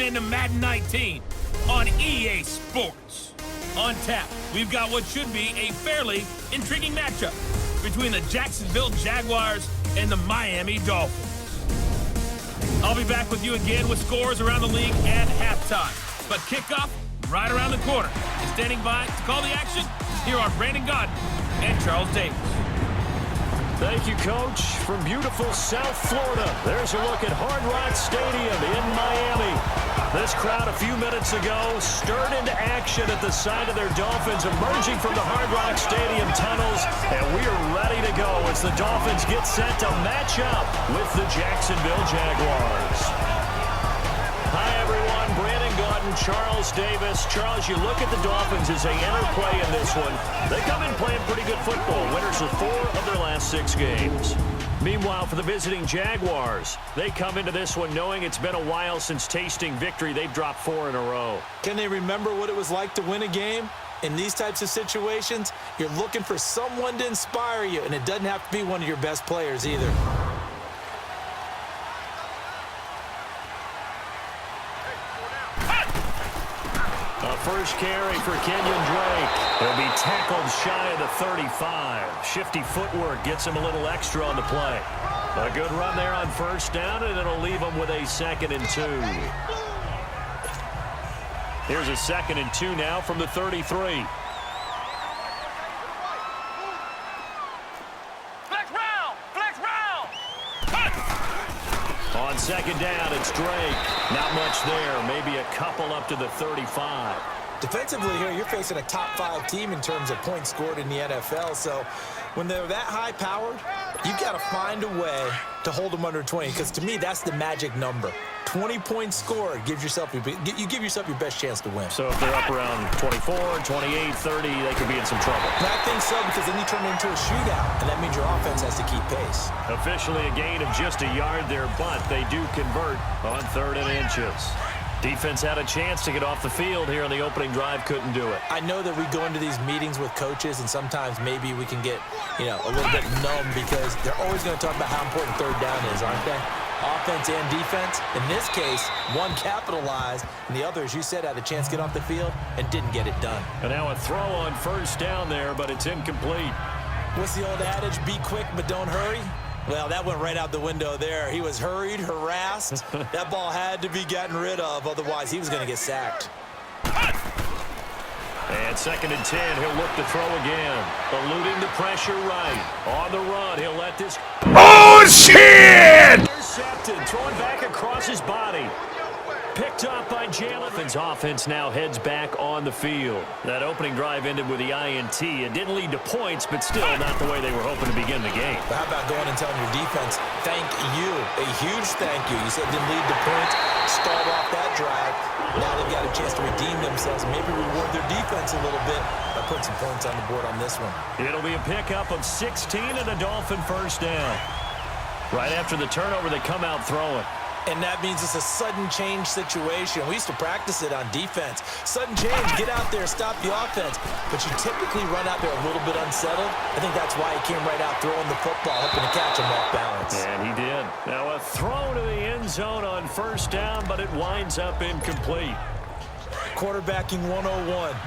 into Madden 19 on EA Sports. On tap, we've got what should be a fairly intriguing matchup between the Jacksonville Jaguars and the Miami Dolphins. I'll be back with you again with scores around the league at halftime. But kickoff right around the corner. And standing by to call the action, here are Brandon Godden and Charles Davis. Thank you, Coach. From beautiful South Florida, there's a look at Hard Rock Stadium in Miami. This crowd a few minutes ago stirred into action at the side of their Dolphins emerging from the Hard Rock Stadium tunnels, and we are ready to go as the Dolphins get set to match up with the Jacksonville Jaguars. Hi, everyone. Brandon Godden, Charles Davis. Charles, you look at the Dolphins as they enter play in this one. They come in playing pretty good football. Winners of 4 of their last 6 games. Meanwhile, for the visiting Jaguars, they come into this one knowing it's been a while since tasting victory. They've dropped 4 in a row. Can they remember what it was like to win a game? In these types of situations, you're looking for someone to inspire you, and it doesn't have to be one of your best players either. First carry for Kenyon Drake. He'll be tackled shy of the 35. Shifty footwork gets him a little extra on the play. A good run there on first down, and it'll leave him with a 2nd and 2. Here's a 2nd and 2 now from the 33. Flex round! On 2nd down, it's Drake. Not much there. Maybe a couple up to the 35. Defensively here, you're facing a top 5 team in terms of points scored in the NFL. So when they're that high-powered, you've got to find a way to hold them under 20. Because to me, that's the magic number. 20 points scored gives yourself you give yourself your best chance to win. So if they're up around 24, 28, 30, they could be in some trouble. I think so, because then you turn it into a shootout, and that means your offense has to keep pace. Officially a gain of just a yard there, but they do convert on 3rd and inches. Defense had a chance to get off the field here on the opening drive, couldn't do it. I know that we go into these meetings with coaches, and sometimes maybe we can get, a little bit numb because they're always going to talk about how important 3rd down is, aren't they? Offense and defense. In this case, one capitalized, and the other, as you said, had a chance to get off the field and didn't get it done. And now a throw on first down there, but it's incomplete. What's the old adage? Be quick, but don't hurry. Well, that went right out the window there. He was hurried, harassed. That ball had to be gotten rid of, otherwise he was going to get sacked. And 2nd and 10, he'll look to throw again. Eluding the pressure right. On the run, he'll let this... Oh, shit! Intercepted, throwing back across his body. Picked up by Jalen. Offense now heads back on the field. That opening drive ended with the INT. It didn't lead to points, but still not the way they were hoping to begin the game. But how about going and telling your defense, thank you, a huge thank you. You said it didn't lead to points, stalled off that drive. Now they've got a chance to redeem themselves, maybe reward their defense a little bit by putting some points on the board on this one. It'll be a pickup of 16 and a Dolphin first down. Right after the turnover, they come out throwing. And that means it's a sudden change situation. We used to practice it on defense. Sudden change, get out there, stop the offense. But you typically run out there a little bit unsettled. I think that's why he came right out throwing the football, hoping to catch him off balance. And he did. Now a throw to the end zone on first down, but it winds up incomplete. Quarterbacking 101.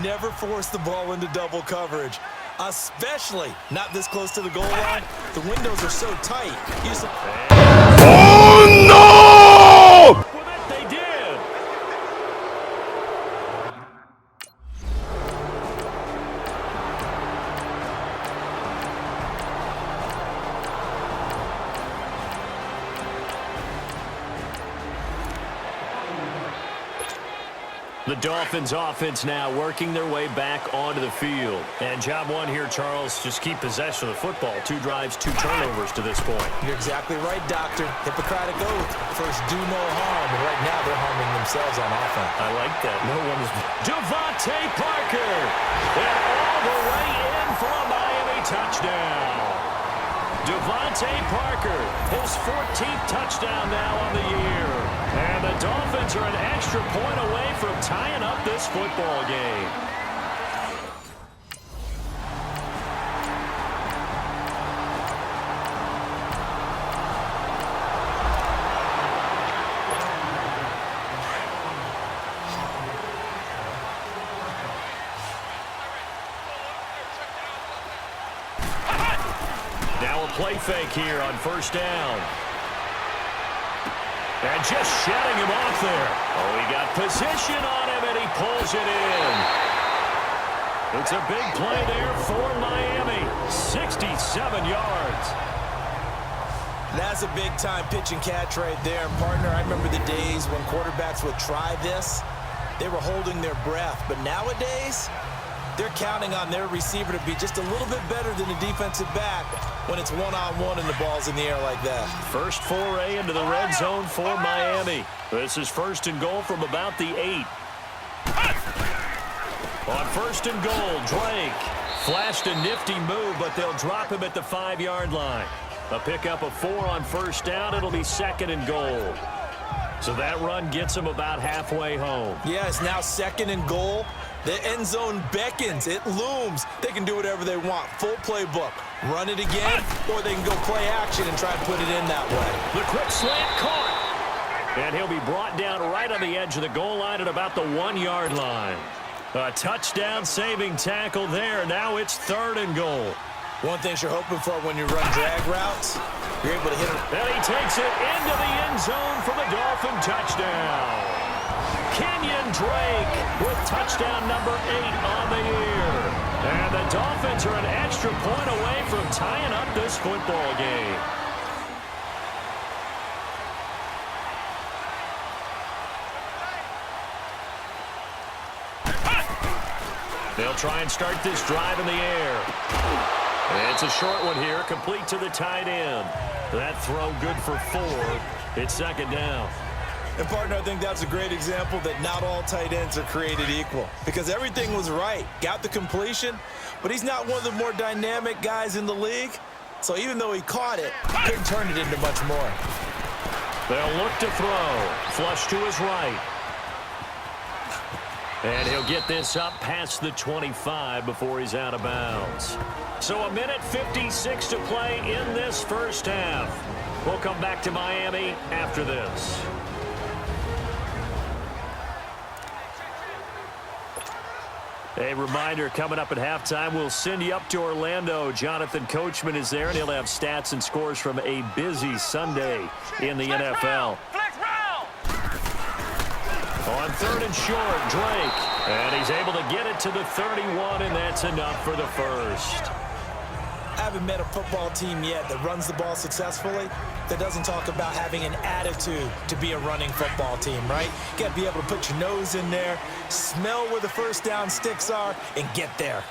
Never force the ball into double coverage. Especially not this close to the goal line. The windows are so tight. Oh, no! With it, they did. The Dolphins offense now working their way back onto the field. And job one here, Charles, just keep possession of the football. 2 drives, 2 turnovers to this point. You're exactly right, Doctor. Hippocratic oath. First, do no harm. And right now, they're harming themselves on offense. I like that. No one is... Devontae Parker. And all the way in for a Miami touchdown. Devontae Parker, his 14th touchdown now on the year. And the Dolphins are an extra point away from tying up this football game. play fake here on first down. And just shedding him off there. Oh, he got position on him, and he pulls it in. It's a big play there for Miami. 67 yards. That's a big-time pitch and catch right there. And, partner, I remember the days when quarterbacks would try this. They were holding their breath. But nowadays, they're counting on their receiver to be just a little bit better than the defensive back when it's one-on-one and the ball's in the air like that. First foray into the red zone for Miami. This is first and goal from about the 8. On first and goal, Drake flashed a nifty move, but they'll drop him at the 5-yard line. A pickup of 4 on first down. It'll be second and goal. So that run gets them about halfway home. Yeah, it's now second and goal. The end zone beckons. It looms. They can do whatever they want. Full playbook. Run it again, or they can go play action and try and put it in that way. The quick slant caught. And he'll be brought down right on the edge of the goal line at about the 1-yard line. A touchdown-saving tackle there. Now it's third and goal. One thing you're hoping for when you run drag routes, you're able to hit it. And he takes it into the end zone for the Dolphin touchdown. Kenyon Drake with touchdown number 8 on the year. And the Dolphins are an extra point away from tying up this football game. They'll try and start this drive in the air. And it's a short one here, complete to the tight end. That throw good for 4. It's second down. And, partner, I think that's a great example that not all tight ends are created equal. Because everything was right. Got the completion, but he's not one of the more dynamic guys in the league. So even though he caught it, he couldn't turn it into much more. They'll look to throw. Flush to his right. And he'll get this up past the 25 before he's out of bounds. So a minute 56 to play in this first half. We'll come back to Miami after this. A reminder, coming up at halftime, we'll send you up to Orlando. Jonathan Coachman is there, and he'll have stats and scores from a busy Sunday in the NFL. On third and short, Drake. And he's able to get it to the 31, and that's enough for the first. I haven't met a football team yet that runs the ball successfully that doesn't talk about having an attitude to be a running football team, right? You got to be able to put your nose in there, smell where the first down sticks are, and get there.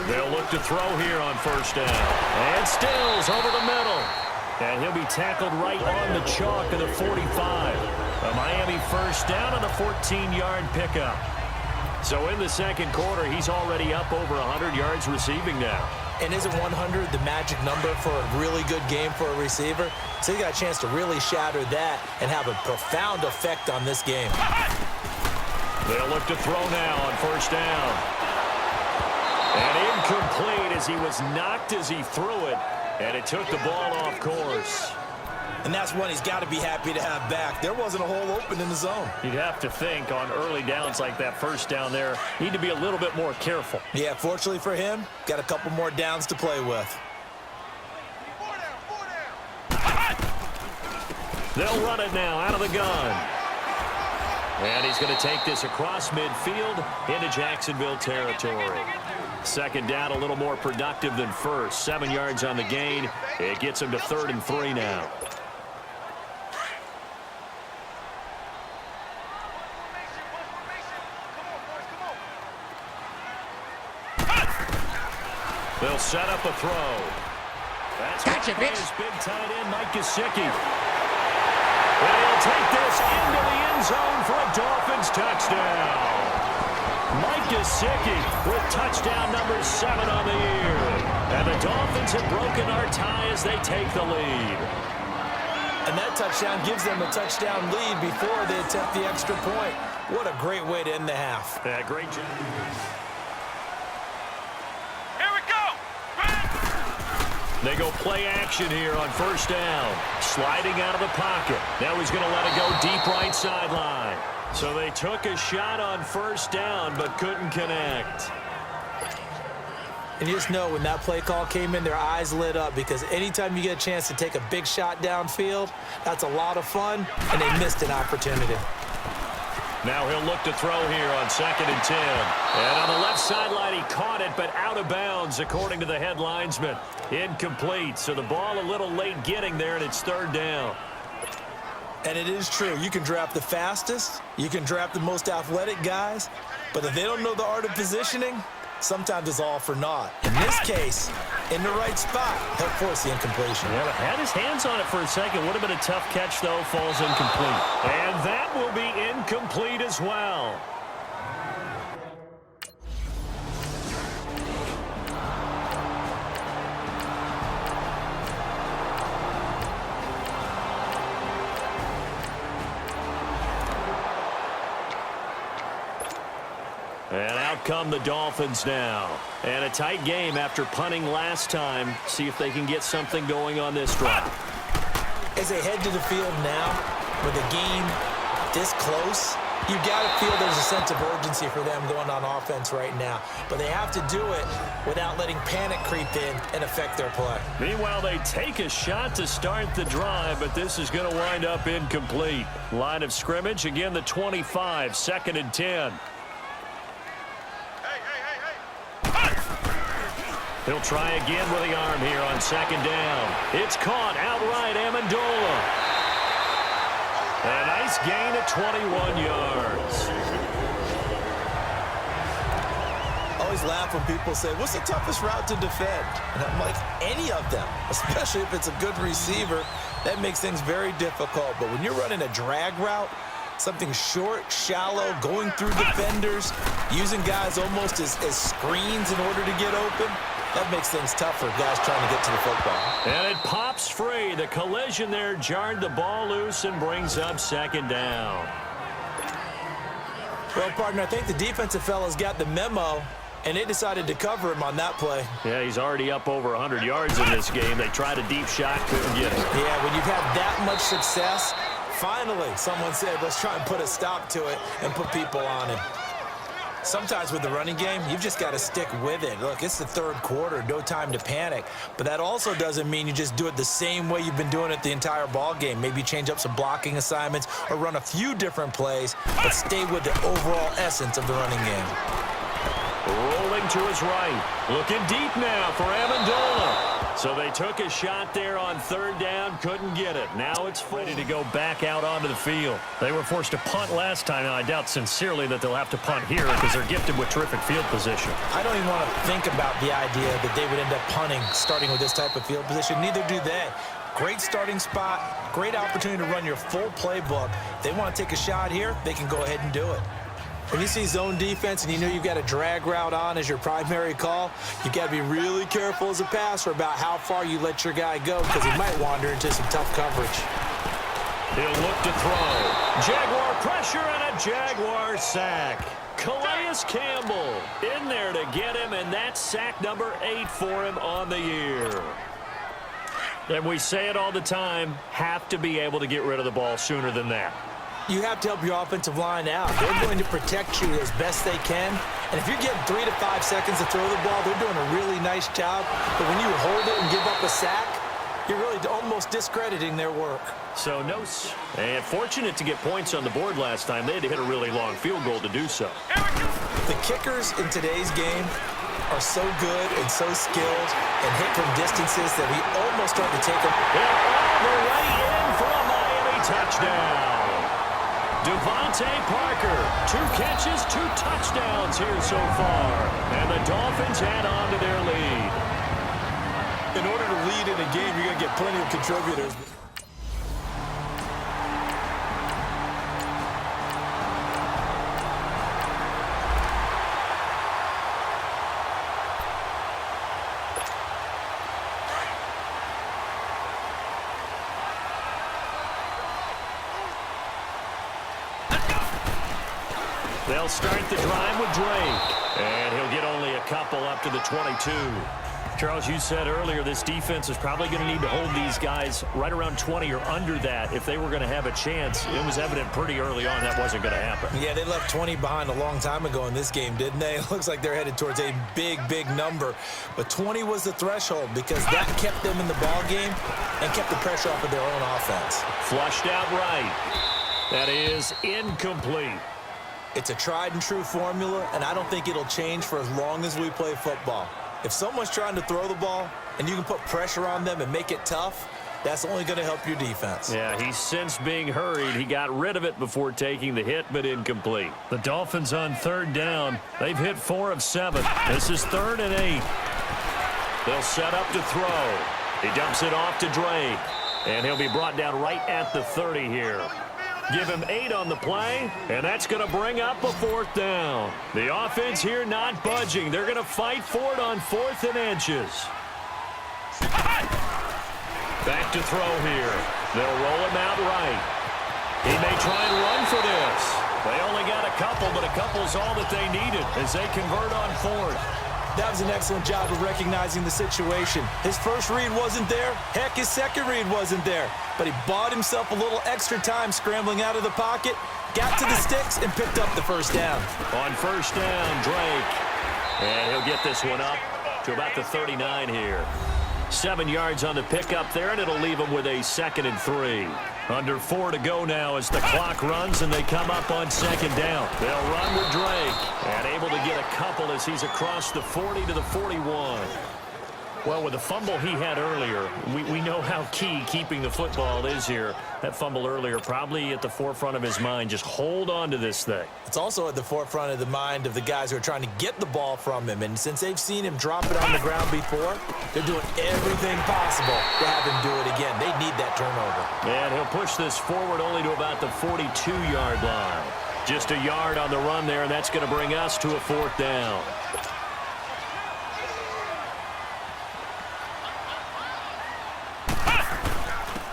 They'll look to throw here on first down. And Stills over the middle. And he'll be tackled right on the chalk of the 45. A Miami first down on a 14-yard pickup. So in the second quarter, he's already up over 100 yards receiving now. And isn't 100 the magic number for a really good game for a receiver? So he got a chance to really shatter that and have a profound effect on this game. They'll look to throw now on first down. And incomplete as he was knocked as he threw it. And it took the ball off course. And that's one he's got to be happy to have back. There wasn't a hole open in the zone. You'd have to think on early downs like that first down there, need to be a little bit more careful. Yeah, fortunately for him, got a couple more downs to play with. They'll run it now out of the gun. And he's going to take this across midfield into Jacksonville territory. Second down, a little more productive than first. 7 yards on the gain. It gets him to 3rd and 3 now. They'll set up a throw. That's gotcha, bitch. Big tight end Mike Gesicki. And he'll take this into the end zone for a Dolphins touchdown. Mike Gesicki with touchdown number 7 on the year. And the Dolphins have broken our tie as they take the lead. And that touchdown gives them a touchdown lead before they attempt the extra point. What a great way to end the half. Yeah, great job. They go play action here on first down. Sliding out of the pocket. Now he's going to let it go deep right sideline. So they took a shot on first down but couldn't connect. And you just know when that play call came in, their eyes lit up because anytime you get a chance to take a big shot downfield, that's a lot of fun, and they missed an opportunity. Now he'll look to throw here on 2nd and 10. And on the left sideline, he caught it, but out of bounds, according to the head linesman. Incomplete, so the ball a little late getting there, and it's 3rd down. And it is true. You can draft the fastest. You can draft the most athletic guys. But if they don't know the art of positioning, sometimes it's all for naught. In this case, in the right spot, he'll force the incompletion. Yeah, but had his hands on it for a second. Would have been a tough catch, though. Falls incomplete. And that will be incomplete as well. And out come the Dolphins now. And a tight game after punting last time. See if they can get something going on this drive. As they head to the field now, with a game this close, you've got to feel there's a sense of urgency for them going on offense right now. But they have to do it without letting panic creep in and affect their play. Meanwhile, they take a shot to start the drive, but this is going to wind up incomplete. Line of scrimmage, again the 25, 2nd and 10. He'll try again with the arm here on 2nd down. It's caught outright, Amendola. A nice gain of 21 yards. I always laugh when people say, what's the toughest route to defend? And I'm like, any of them, especially if it's a good receiver. That makes things very difficult. But when you're running a drag route, something short, shallow, going through defenders, using guys almost as screens in order to get open, that makes things tough for guys trying to get to the football. And it pops free. The collision there jarred the ball loose and brings up 2nd down. Well, partner, I think the defensive fellas got the memo, and they decided to cover him on that play. Yeah, he's already up over 100 yards in this game. They tried a deep shot, couldn't get it. Yeah, when you've had that much success, finally someone said, let's try and put a stop to it and put people on him. Sometimes with the running game, you've just got to stick with it. Look, it's the 3rd quarter, no time to panic. But that also doesn't mean you just do it the same way you've been doing it the entire ball game. Maybe change up some blocking assignments or run a few different plays, but stay with the overall essence of the running game. Rolling to his right. Looking deep now for Amendola. So they took a shot there on 3rd down, couldn't get it. Now it's ready to go back out onto the field. They were forced to punt last time, and I doubt sincerely that they'll have to punt here because they're gifted with terrific field position. I don't even want to think about the idea that they would end up punting starting with this type of field position. Neither do they. Great starting spot, great opportunity to run your full playbook. If they want to take a shot here, they can go ahead and do it. When you see zone defense and you know you've got a drag route on as your primary call, you've got to be really careful as a passer about how far you let your guy go because he might wander into some tough coverage. He'll look to throw. Jaguar pressure and a Jaguar sack. Calais Campbell in there to get him, and that's sack number 8 for him on the year. And we say it all the time, have to be able to get rid of the ball sooner than that. You have to help your offensive line out. They're going to protect you as best they can. And if you're getting 3 to 5 seconds to throw the ball, they're doing a really nice job. But when you hold it and give up a sack, you're really almost discrediting their work. So no, and fortunate to get points on the board last time. They had to hit a really long field goal to do so. The kickers in today's game are so good and so skilled and hit from distances that we almost start to take them. All the way in for a Miami touchdown. Devontae Parker, 2 catches, 2 touchdowns here so far. And the Dolphins add on to their lead. In order to lead in a game, you're going to get plenty of contributors. They'll start the drive with Drake. And he'll get only a couple. couple up to the 22. Charles, you said earlier this defense is probably going to need to hold these guys right around 20 or under that if they were going to have a chance. It was evident pretty early on that wasn't going to happen. Yeah, they left 20 behind a long time ago in this game, didn't they? It looks like they're headed towards a big, big number. But 20 was the threshold because that kept them in the ball game and kept the pressure off of their own offense. Flushed out right. That is incomplete. It's a tried and true formula, and I don't think it'll change for as long as we play football. If someone's trying to throw the ball and you can put pressure on them and make it tough, that's only going to help your defense. Yeah, he's since being hurried. He got rid of it before taking the hit, but incomplete. The Dolphins on third down. They've hit 4 of 7. This is 3rd and 8. They'll set up to throw. He dumps it off to Drake, and he'll be brought down right at the 30 here. Give him 8 on the play, and that's going to bring up a 4th down. The offense here not budging. They're going to fight for it on 4th and inches. Back to throw here. They'll roll him out right. He may try and run for this. They only got a couple, but a couple's all that they needed as they convert on 4th. That was an excellent job of recognizing the situation. His first read wasn't there. Heck, his second read wasn't there. But he bought himself a little extra time scrambling out of the pocket, got to the sticks, and picked up the 1st down. On 1st down, Drake. And he'll get this one up to about the 39 here. 7 yards on the pickup there, and it'll leave him with a 2nd and 3. Under 4 to go now as the clock runs, and they come up on 2nd down. They'll run with Drake, and able to get a couple as he's across the 40 to the 41. Well, with the fumble he had earlier, we know how key keeping the football is here. That fumble earlier probably at the forefront of his mind. Just hold on to this thing. It's also at the forefront of the mind of the guys who are trying to get the ball from him. And since they've seen him drop it on the ground before, they're doing everything possible to have him do it again. They need that turnover. And he'll push this forward only to about the 42-yard line. Just a yard on the run there, and that's going to bring us to a 4th down.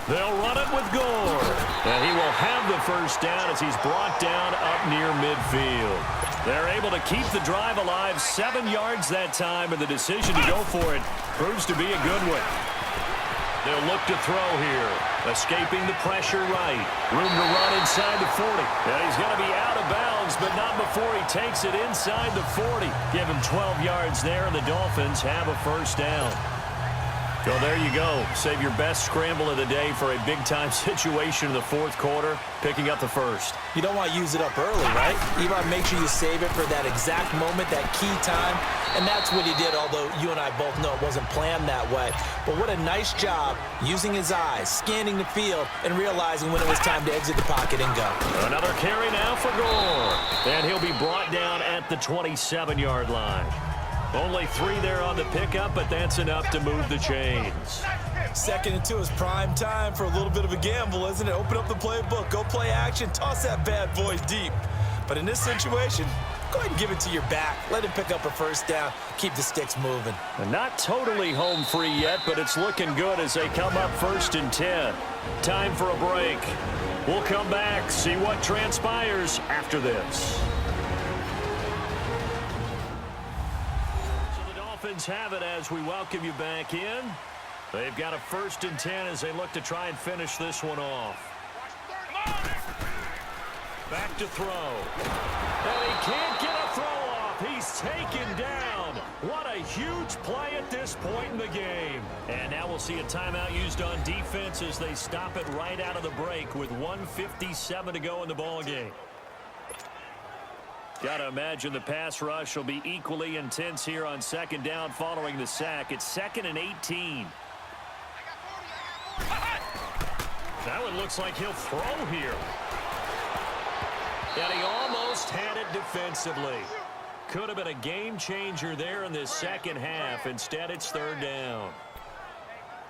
They'll run it with Gore. And he will have the 1st down as he's brought down up near midfield. They're able to keep the drive alive, 7 yards that time, and the decision to go for it proves to be a good one. They'll look to throw here. Escaping the pressure right. Room to run inside the 40. And he's going to be out of bounds, but not before he takes it inside the 40. Give him 12 yards there, and the Dolphins have a 1st down. Well, there you go. Save your best scramble of the day for a big-time situation in the 4th quarter, picking up the 1st. You don't want to use it up early, right? You want to make sure you save it for that exact moment, that key time. And that's what he did, although you and I both know it wasn't planned that way. But what a nice job using his eyes, scanning the field, and realizing when it was time to exit the pocket and go. Another carry now for Gore. And he'll be brought down at the 27-yard line. Only 3 there on the pickup, but that's enough to move the chains. 2nd and 2 is prime time for a little bit of a gamble, isn't it? Open up the playbook, go play action, toss that bad boy deep. But in this situation, go ahead and give it to your back. Let him pick up a 1st down, keep the sticks moving. And not totally home free yet, but it's looking good as they come up 1st and 10. Time for a break. We'll come back, see what transpires after this. Dolphins have it as we welcome you back in. They've got a 1st and 10 as they look to try and finish this one off. Back to throw. And he can't get a throw off. He's taken down. What a huge play at this point in the game. And now we'll see a timeout used on defense as they stop it right out of the break with 1:57 to go in the ballgame. Got to imagine the pass rush will be equally intense here on 2nd down following the sack. It's 2nd and 18. Now it looks like he'll throw here. And he almost had it defensively. Could have been a game changer there in this 2nd half. Instead, it's 3rd down.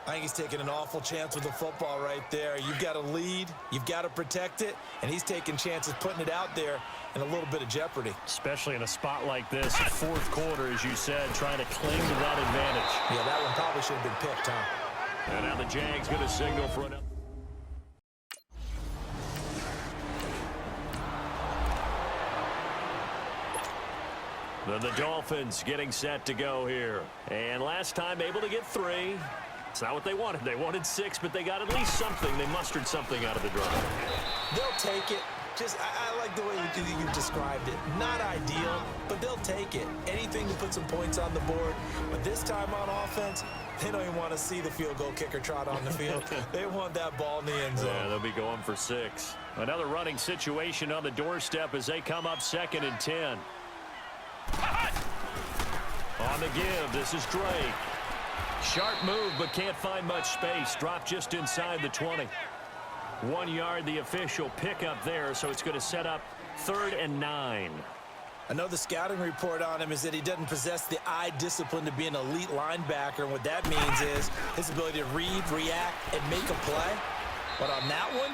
I think he's taking an awful chance with the football right there. You've got to lead, you've got to protect it, and he's taking chances putting it out there in a little bit of jeopardy. Especially in a spot like this, 4th quarter, as you said, trying to cling to that advantage. Yeah, that one probably should have been picked, huh? And now the Jags going to signal for another. The Dolphins getting set to go here. And last time able to get 3. It's not what they wanted. They wanted 6, but they got at least something. They mustered something out of the drive. They'll take it. I like the way you described it. Not ideal, but they'll take it. Anything to put some points on the board. But this time on offense, they don't even want to see the field goal kicker trot on the field. They want that ball in the end zone. Yeah, they'll be going for 6. Another running situation on the doorstep as they come up 2nd and 10. On the give, this is Drake. Sharp move, but can't find much space. Dropped just inside the 20. 1 yard, the official pickup there, so it's going to set up 3rd and 9. I know the scouting report on him is that he doesn't possess the eye discipline to be an elite linebacker, and what that means is his ability to read, react, and make a play. But on that one,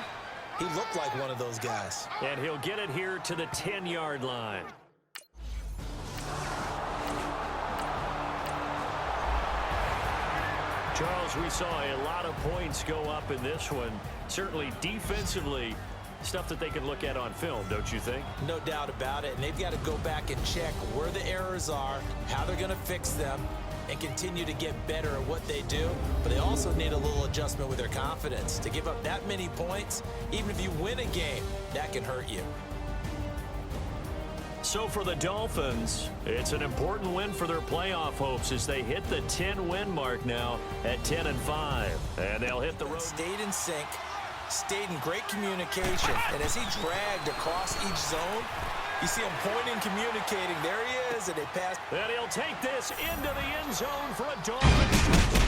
he looked like one of those guys. And he'll get it here to the 10-yard line. Charles, we saw a lot of points go up in this one. Certainly defensively, stuff that they can look at on film, don't you think? No doubt about it. And they've got to go back and check where the errors are, how they're going to fix them, and continue to get better at what they do. But they also need a little adjustment with their confidence. To give up that many points, even if you win a game, that can hurt you. So for the Dolphins, it's an important win for their playoff hopes as they hit the 10-win mark now at 10-5. And they'll hit the road. Stayed in sync, stayed in great communication. And as he dragged across each zone, you see him pointing, communicating. There he is, and they pass. And he'll take this into the end zone for a Dolphins touchdown.